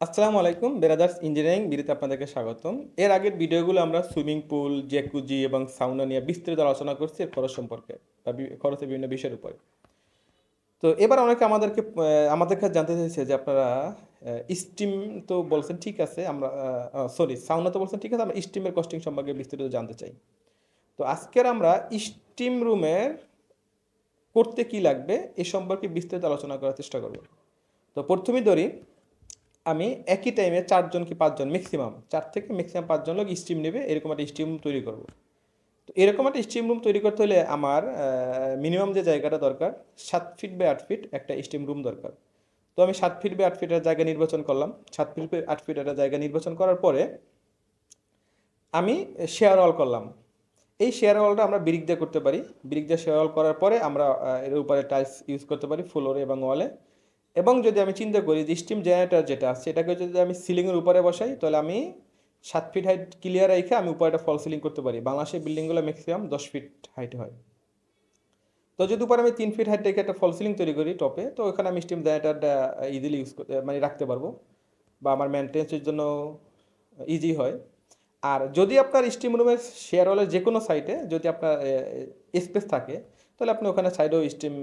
আসসালামু আলাইকুম brothers engineering বিডিতে আপনাদেরকে স্বাগতম। এর আগের ভিডিওগুলো আমরা সুইমিং পুল, জ্যাকুজি এবং সাউনা নিয়ে বিস্তারিত আলোচনা করছি এর খরচ সম্পর্কে বা খরচের বিভিন্ন বিষয়ের উপরে। তো এবার অনেকে আমাদের কাছে জানতে চাইছে যে আপনারা স্টিম তো বলছেন ঠিক আছে, আমরা সরি সাউনা তো বলছেন ঠিক আছে, আমরা স্টিমের কস্টিং সম্পর্কে বিস্তারিত জানতে চাই। তো আজকের আমরা স্টিম রুমের করতে কি লাগবে এ সম্পর্কে বিস্তারিত আলোচনা করার চেষ্টা করব। তো প্রথমেই ধরি, আমি একই টাইমে 4 জন কি 5 জন, ম্যাক্সিমাম 4 থেকে ম্যাক্সিমাম 5 জন লোক স্টিম নেবে এরকম একটা স্টিম রুম তৈরি করব। তো এরকম একটা স্টিম রুম তৈরি করতে হলে আমার মিনিমাম যে জায়গাটা দরকার 7 ফিট বাই 8 ফিট একটা স্টিম রুম দরকার। তো আমি 7 ফিট বাই 8 ফিটের জায়গা নির্বাচন করলাম। 7 ফিট বাই 8 ফিট একটা জায়গা নির্বাচন করার পরে আমি শেয়ার ওয়াল করলাম। এই শেয়ার ওয়ালটা আমরা ব্রিক দিয়ে করতে পারি। ব্রিক দিয়ে শেয়ার ওয়াল করার পরে আমরা এর উপরে টাইলস ইউজ করতে পারি ফ্লোরে এবং ওয়ালে। এবং যদি আমি চিন্তা করি যে স্টিম জেনারেটর যেটা আছে এটাকে যদি আমি সিলিংয়ের উপরে বসাই, তাহলে আমি 7 ফিট হাইট ক্লিয়ার রেখে আমি উপরে একটা ফল সিলিং করতে পারি। বাংলাদেশের বিল্ডিংগুলো ম্যাক্সিমাম 10 ফিট হাইট হয়। তো যদি উপরে আমি 3 ফিট হাইট রেখে একটা ফল সিলিং তৈরি করি টপে, তো ওখানে আমি স্টিম জেনারেটরটা ইজিলি ইউজ করতে মানে রাখতে পারবো, বা আমার মেনটেন্সের জন্য ইজি হয়। আর যদি আপনার স্টিম রুমের শেয়ার ওয়ালের যে কোনো সাইটে যদি আপনার স্পেস থাকে, তাহলে আপনি ওখানে সাইডেও স্টিম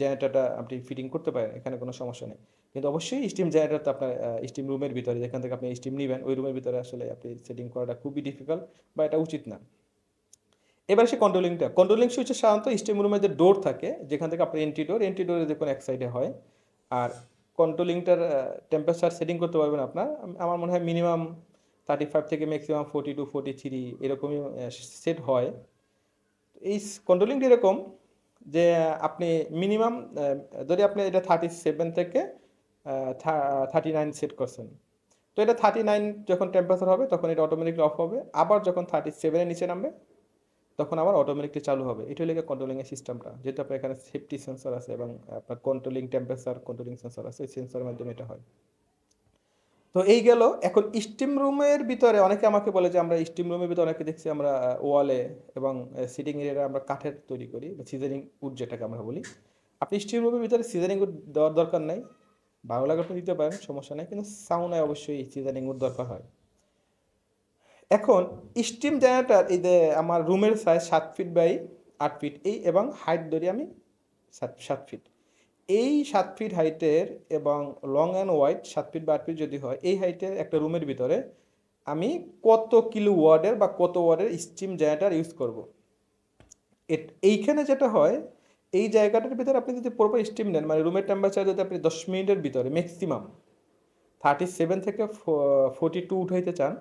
জেনারেটরটা আপনি ফিটিং করতে পারেন, এখানে কোনো সমস্যা নেই। কিন্তু অবশ্যই স্টিম জেনারেটর তো আপনার স্টিম রুমের ভিতরে যেখান থেকে আপনি স্টিম নেবেন ওই রুমের ভিতরে আসলে আপনি সেটিং করাটা খুবই ডিফিকাল্ট, বা এটা উচিত না। এবার সে কন্ট্রোলিং সুইচের সাধারণত স্টিম রুমের যে ডোর থাকে যেখান থেকে আপনার এন্ট্রি ডোরে যে কোনো এক সাইডে হয়। আর কন্ট্রোলিংটার টেম্পারেচার সেটিং করতে পারবেন আপনার, আমার মনে হয় মিনিমাম 35 থেকে ম্যাক্সিমাম 42 43 এরকমই সেট হয়। এই কন্ট্রোলিংটা এরকম যে আপনি মিনিমাম, যদি আপনি এটা 37 থেকে 39 সেট করছেন, তো এটা 39 যখন টেম্পারেচার হবে তখন এটা অটোমেটিকলি অফ হবে। আবার যখন 37-এর নিচে নামবে তখন আবার অটোমেটিকলি চালু হবে। এটা হলো কন্ট্রোলিংয়ের সিস্টেমটা, যেহেতু আপনার এখানে সেফটি সেন্সর আছে এবং আপনার কন্ট্রোলিং টেম্পারেচার কন্ট্রোলিং সেন্সর আছে, এই সেন্সরের মাধ্যমে এটা হয়। তো এই গেল। এখন স্টিম রুমের ভিতরে অনেকে আমাকে বলে যে আমরা স্টিম রুমের ভিতরে অনেকে দেখছি আমরা ওয়ালে এবং সিটিং এরিয়া আমরা কাঠের তৈরি করি, বা সিজারিং উড যেটাকে আমরা বলি। আপনি স্টিম রুমের ভিতরে সিজারিং উড দেওয়ার দরকার নাই, ভালো লাগে আপনি দিতে পারেন, সমস্যা নেই, কিন্তু সাউনায় অবশ্যই সিজারিং উড দরকার হয়। এখন স্টিম জেনারেটর, এই যে আমার রুমের সাইজ 7 ফিট বাই 8 ফিট, এই এবং হাইট ধরি আমি 7 ফিট। এই 7 ফিট হাইটের এবং লং অ্যান্ড ওয়াইড 7 ফিট বা 8 ফিট যদি হয়, এই হাইটের একটা রুমের ভিতরে আমি কত কিলো ওয়ার্ডের বা কত ওয়ার্ডের স্টিম জেনারেটর ইউজ করব। এইখানে যেটা হয়, এই জায়গাটার ভিতরে আপনি যদি প্রপার স্টিম নেন, মানে রুমের টেম্পারেচার যদি আপনি 10 মিনিটের ভিতরে ম্যাক্সিমাম 37 থেকে 42 উঠাইতে চান,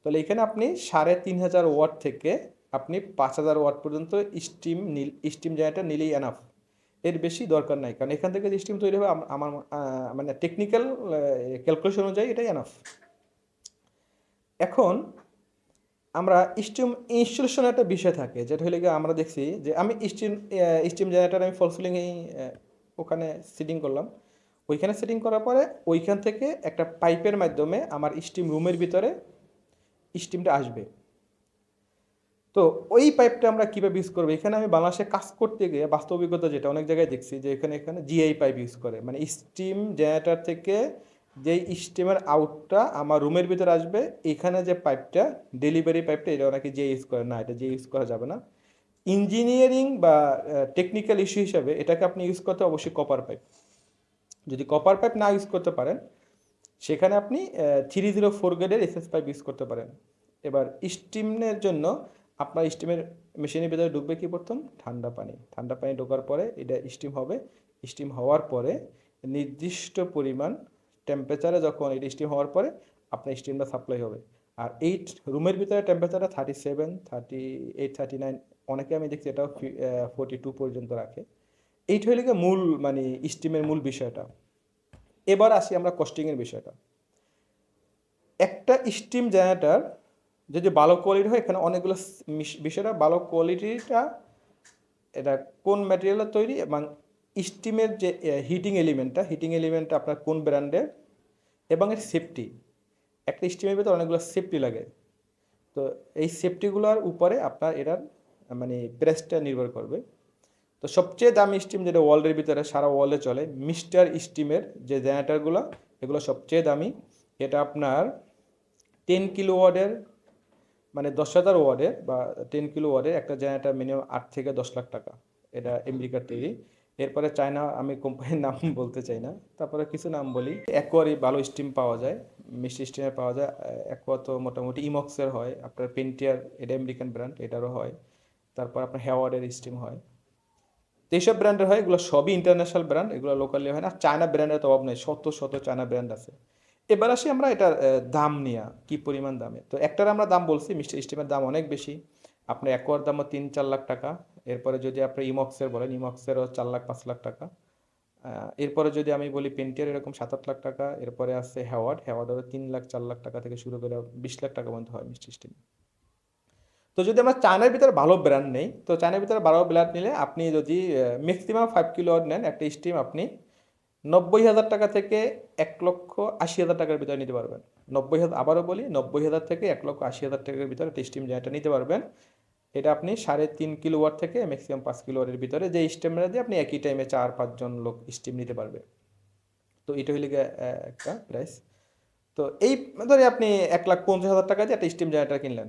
তাহলে এখানে আপনি 3500 ওয়াট থেকে আপনি 5000 ওয়াট পর্যন্ত স্টিম জেনারেটর নিলেই এনাফ। এর বেশি দরকার নাই, কারণ এখান থেকে যে স্টিম তৈরি হবে আমার মানে টেকনিক্যাল ক্যালকুলেশন অনুযায়ী এটাই এনাফ। এখন আমরা স্টিম ইনস্টলেশনের একটা বিষয় থাকে, যেটা হলে গিয়ে আমরা দেখছি যে আমি স্টিম জেনারেটর আমি ফল সিলিং ওখানে সেটিং করলাম। ওইখানে সেটিং করার পরে ওইখান থেকে একটা পাইপের মাধ্যমে আমার স্টিম রুমের ভিতরে স্টিমটা আসবে। তো ওই পাইপটা আমরা কীভাবে ইউজ করবো, এখানে আমি বাংলাদেশে কাজ করতে গিয়ে বাস্তব অভিজ্ঞতা যেটা অনেক জায়গায় দেখছি যে এখানে জিআই পাইপ ইউজ করে, মানে স্টিম জেনারেটর থেকে যেই স্টিমের আউটটা আমার রুমের ভিতরে আসবে, এখানে যে পাইপটা ডেলিভারি পাইপটা এটা নাকি যে ইউজ করে না, এটা যে ইউজ করা যাবে না। ইঞ্জিনিয়ারিং বা টেকনিক্যাল ইস্যু হিসাবে এটাকে আপনি ইউজ করতে অবশ্যই কপার পাইপ। যদি কপার পাইপ না ইউজ করতে পারেন, সেখানে আপনি 304 গ্রেডের এসএস পাইপ ইউজ করতে পারেন। এবার স্টিমের জন্য আপনার স্টিমের মেশিনের ভিতরে ঢুকবে কি প্রথম, ঠান্ডা পানি ঢোকার পরে এটা স্টিম হবে। স্টিম হওয়ার পরে নির্দিষ্ট পরিমাণ টেম্পারেচারে যখন এটা স্টিম হওয়ার পরে আপনার স্টিমটা সাপ্লাই হবে। আর এই রুমের ভিতরে টেম্পারেচারটা 37, 38, 39, অনেকে আমি দেখছি এটাও 42 পর্যন্ত রাখে। এইটা হলে গিয়ে মূল মানে স্টিমের মূল বিষয়টা। এবার আসি আমরা কস্টিংয়ের বিষয়টা। একটা স্টিম জেনারেটর যদি ভালো কোয়ালিটি হয়, এখানে অনেকগুলো বিষয়টা, ভালো কোয়ালিটিটা এটা কোন ম্যাটেরিয়ালের তৈরি এবং স্টিমের যে হিটিং এলিমেন্টটা আপনার কোন ব্র্যান্ডের, এবং এর সেফটি। একটা স্টিমের ভিতরে অনেকগুলো সেফটি লাগে। তো এই সেফটিগুলোর উপরে আপনার এটার মানে প্রাইসটা নির্ভর করবে। তো সবচেয়ে দামি স্টিম যেটা ওয়ার্ল্ডের ভিতরে সারা ওয়ার্ল্ডে চলে, মিস্টার স্টিমের যে জেনারেটরগুলো, এগুলো সবচেয়ে দামি। এটা আপনার 10 কিলোওয়াটের, মানে 10,000 ওয়াটের বা 10 কিলোওয়াটের একটা জেনারেটর মিনিমাম 8 থেকে 10 লাখ টাকা। এটা আমেরিকার তৈরি। এরপরে চায়না, আমি কোম্পানির নাম বলতে চাই না, তারপরে কিছু নাম বলি। অ্যাকোয়ারই ভালো স্টিম পাওয়া যায়, মিষ্টি স্টিমে পাওয়া যায়। অ্যাকোয়া তো মোটামুটি ইমক্সের হয়, আপনার পেন্টিয়ার, এটা আমেরিকান ব্র্যান্ড, এটারও হয়। তারপর আপনার হেওয়ার্ডের স্টিম হয়। তো এইসব ব্র্যান্ডের হয়, এগুলো সবই ইন্টারন্যাশনাল ব্র্যান্ড, এগুলো লোকালি হয় না। চায়না ব্র্যান্ডের তো অভাব নেই, শত শত চায়না ব্র্যান্ড আছে। এবার আসি আমরা এটার দাম নিয়ে, কি পরিমাণ দামে। তো একটার আমরা দাম বলছি, মিস্টার স্টিমের দাম অনেক বেশি। আপনার অ্যাকোয়ার দামও 3-4 লাখ টাকা। এরপরে যদি আপনি ইমক্সের বলেন, ইমক্সেরও 4 লাখ 5 লাখ টাকা। এরপরে যদি আমি বলি পেন্টিয়ার, এরকম 7-8 লাখ টাকা। এরপরে আছে হেওয়ার্ড, হেওয়ার্ডেরও 3 লাখ 4 লাখ টাকা থেকে শুরু করে 20 লাখ টাকা পর্যন্ত হয় মিস্টার স্টিম। তো যদি আমরা চায়নার ভিতরে ভালো ব্র্যান্ড নেই, তো চায়নার ভিতরে ভালো ব্র্যান্ড নিলে আপনি যদি ম্যাক্সিমাম 5 কিলোওয়াট নেন, একটা স্টিম আপনি 90,000 টাকা থেকে 1,80,000 টাকার ভিতরে নিতে পারবেন। 90,000, আবারও বলি, 90,000 থেকে 1,80,000 টাকার ভিতরে একটা স্টিম জেনারেটর নিতে পারবেন। এটা আপনি 3.5 কিলোওয়াট থেকে ম্যাক্সিমাম 5 কিলোওয়াটের ভিতরে, যে স্টিমটা দিয়ে আপনি একই টাইমে 4-5 জন লোক স্টিম নিতে পারবে। তো এটা হইলে গিয়ে একটা প্রাইস। তো এই ধরে আপনি 1,50,000 টাকা দিয়ে একটা স্টিম জেনারেটর কিনলেন,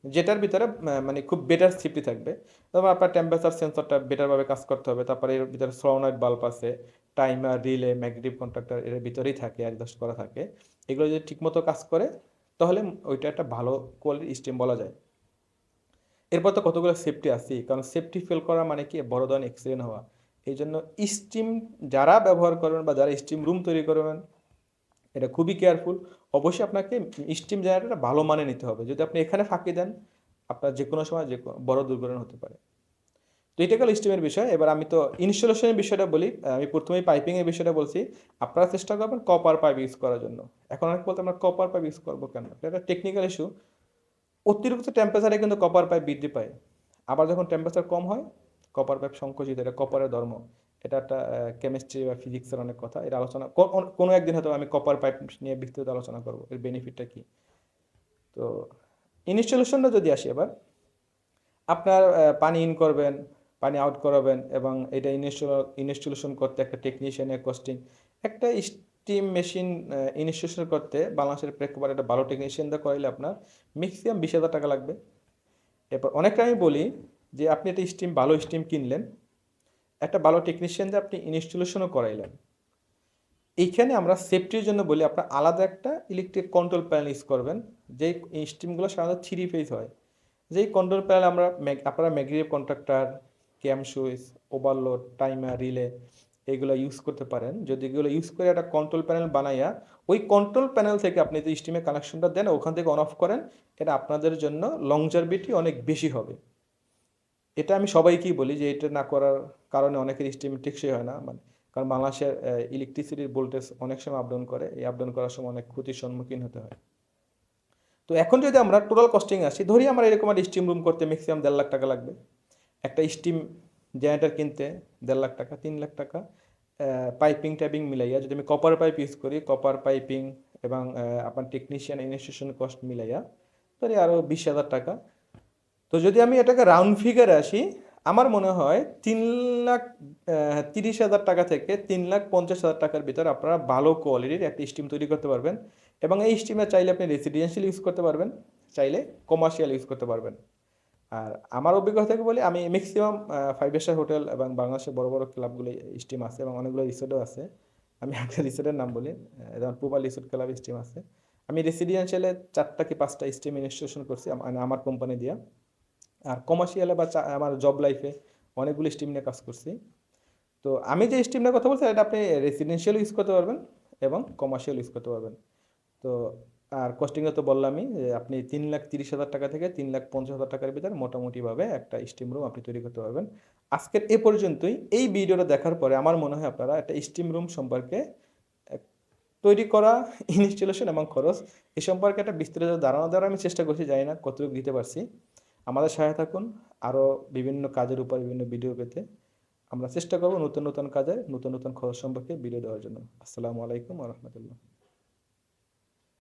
যেটার ভিতরে মানে খুব বেটার সেফটি থাকবে। তারপর আপনার টেম্পারেচার সেন্সরটা বেটারভাবে কাজ করতে হবে। তারপরে এর ভিতরে সলোনয়েড বাল্ব আছে, টাইমার, রিলে, ম্যাগনেটিক কন্ট্যাক্টর এর ভিতরেই থাকে, অ্যাডজাস্ট করা থাকে। এগুলো যদি ঠিকমতো কাজ করে, তাহলে ওইটা একটা ভালো কোয়ালিটির স্টিম বলা যায়। এরপর তো কতগুলো সেফটি আছে, কারণ সেফটি ফেল করা মানে কি বড় ধরনের অ্যাক্সিডেন্ট হওয়া। এই জন্য স্টিম যারা ব্যবহার করবেন বা যারা স্টিম রুম তৈরি করবেন, এটা খুবই কেয়ারফুল। অবশ্যই আপনাকে স্টিম জেনারেটরটা ভালো মানে নিতে হবে। যদি আপনি এখানে ফাঁকি দেন, আপনার যে কোনো সময় যে বড় দুর্ঘটনা হতে পারে। তো এটা গেল স্টিমের বিষয়। এবার আমি তো ইনস্টলেশনের বিষয়টা বলি। আমি প্রথমেই পাইপিংয়ের বিষয়টা বলছি। আপনারা চেষ্টা করবেন কপার পাইপ ইউজ করার জন্য। এখন অনেক বলতে, আমরা কপার পাইপ ইউজ করবো কেন? এটা টেকনিক্যাল ইস্যু। অতিরিক্ত টেম্পারেচারে কিন্তু কপার পাইপ বৃদ্ধি পায়। আবার যখন টেম্পারেচার কম হয়, কপার পাইপ সংকুচিত, এটা কপারের ধর্ম। এটা একটা কেমিস্ট্রি বা ফিজিক্সের অনেক কথা, এটা আলোচনা কোনো একদিন হয়তো আমি কপার পাইপ নিয়ে বিস্তারিত আলোচনা করবো, এর বেনিফিটটা কি। তো ইনস্টলেশনটা যদি আসি এবার, আপনার পানি ইন করবেন, পানি আউট করাবেন, এবং এটা ইনস্টলেশন করতে একটা টেকনিশিয়ানের কস্টিং। একটা স্টিম মেশিন ইনস্টলেশন করতে বাংলাদেশের প্রেক্ষাপটে একটা ভালো টেকনিশিয়ান দিয়ে করাইলে আপনার ম্যাক্সিমাম 20,000 টাকা লাগবে। এরপর অনেকটা আমি বলি যে আপনি একটা স্টিম, ভালো স্টিম কিনলেন, একটা ভালো টেকনিশিয়ান দিয়ে আপনি ইনস্টলেশনও করাইলেন। এইখানে আমরা সেফটির জন্য বলি, আপনার আলাদা একটা ইলেকট্রিক কন্ট্রোল প্যানেল ইউজ করবেন। যেই স্টিমগুলো সাধারণত 3 ফেজ হয়, যেই কন্ট্রোল প্যানেল আপনারা ম্যাগনেটিক কন্ট্রাক্টর, ক্যাম সুইচ, ওভারলোড, টাইমার, রিলে এগুলো ইউজ করতে পারেন। যদি এগুলো ইউজ করে একটা কন্ট্রোল প্যানেল বানাইয়া, ওই কন্ট্রোল প্যানেল থেকে আপনি যে স্টিমে কানেকশনটা দেন, ওখান থেকে অন অফ করেন, এটা আপনাদের জন্য লংজারভিটি অনেক বেশি হবে। এটা আমি সবাইকেই বলি যে এটা না করার কারণে অনেকের স্টিম টেকসই হয় না, মানে কারণ বাংলাদেশের ইলেকট্রিসিটির ভোল্টেজ অনেক সময় আপ ডাউন করে, এই আপ ডাউন করার সময় অনেক ক্ষতির সম্মুখীন হতে হয়। তো এখন যদি আমরা টোটাল কস্টিং আসি, ধরি আমার এরকম একটা স্টিম রুম করতে ম্যাক্সিমাম 1.5 লাখ টাকা লাগবে। একটা স্টিম জেনারেটর কিনতে 1.5 লাখ টাকা, 3 লাখ টাকা। পাইপিং টাইপিং মিলাইয়া যদি আমি কপার পাইপ ইউজ করি, কপার পাইপিং এবং আপনার টেকনিশিয়ান ইনস্টলেশন কস্ট মিলাইয়া ধরি আরও 20,000 টাকা। তো যদি আমি এটাকে রাউন্ড ফিগারে আসি, আমার মনে হয় 3,30,000 টাকা থেকে 3,50,000 টাকার ভিতরে আপনারা ভালো কোয়ালিটির একটা স্টিম তৈরি করতে পারবেন। এবং এই স্টিমে চাইলে আপনি রেসিডেন্সিয়াল ইউজ করতে পারবেন, চাইলে কমার্শিয়াল ইউজ করতে পারবেন। আর আমার অভিজ্ঞতা থেকে বলি, আমি ম্যাক্সিমাম 5 স্টার হোটেল এবং বাংলাদেশের বড় বড় ক্লাবগুলো স্টিম আছে, এবং অনেকগুলো রিসোর্টও আছে। আমি একটা রিসোর্টের নাম বলি, যেমন পুবা রিসোর্ট ক্লাব স্টিম আছে। আমি রেসিডেন্সিয়ালে 4টা কি 5টা স্টিম ইনস্টলেশন করছি আমার কোম্পানি দিয়া। আর কমার্শিয়ালে বা আমার জব লাইফে অনেকগুলো স্টিম নিয়ে কাজ করছি। তো আমি যে স্টিম নিয়ে কথা বলছি, এটা আপনি রেসিডেন্সিয়াল ইউজ করতে পারবেন এবং কমার্শিয়াল ইউজ করতে পারবেন। তো আর কস্টিংটা তো বললামই যে আপনি 3,30,000 টাকা থেকে 3,50,000 টাকার ভিতরে মোটামুটিভাবে একটা স্টিম রুম আপনি তৈরি করতে পারবেন। আজকের এ পর্যন্তই। এই ভিডিওটা দেখার পরে আমার মনে হয় আপনারা একটা স্টিম রুম সম্পর্কে তৈরি করা, ইনস্টলেশন এবং খরচ এ সম্পর্কে একটা বিস্তারিত ধারণা দেওয়ার আমি চেষ্টা করছি, জানি না কতটুকু দিতে পারছি। আমাদের সহায় থাকুন আরও বিভিন্ন কাজের উপর বিভিন্ন ভিডিও পেতে। আমরা চেষ্টা করব নতুন নতুন কাজে নতুন নতুন খরচ সম্পর্কে ভিডিও দেওয়ার জন্য। আসসালামু আলাইকুম ওয়া রাহমাতুল্লাহ।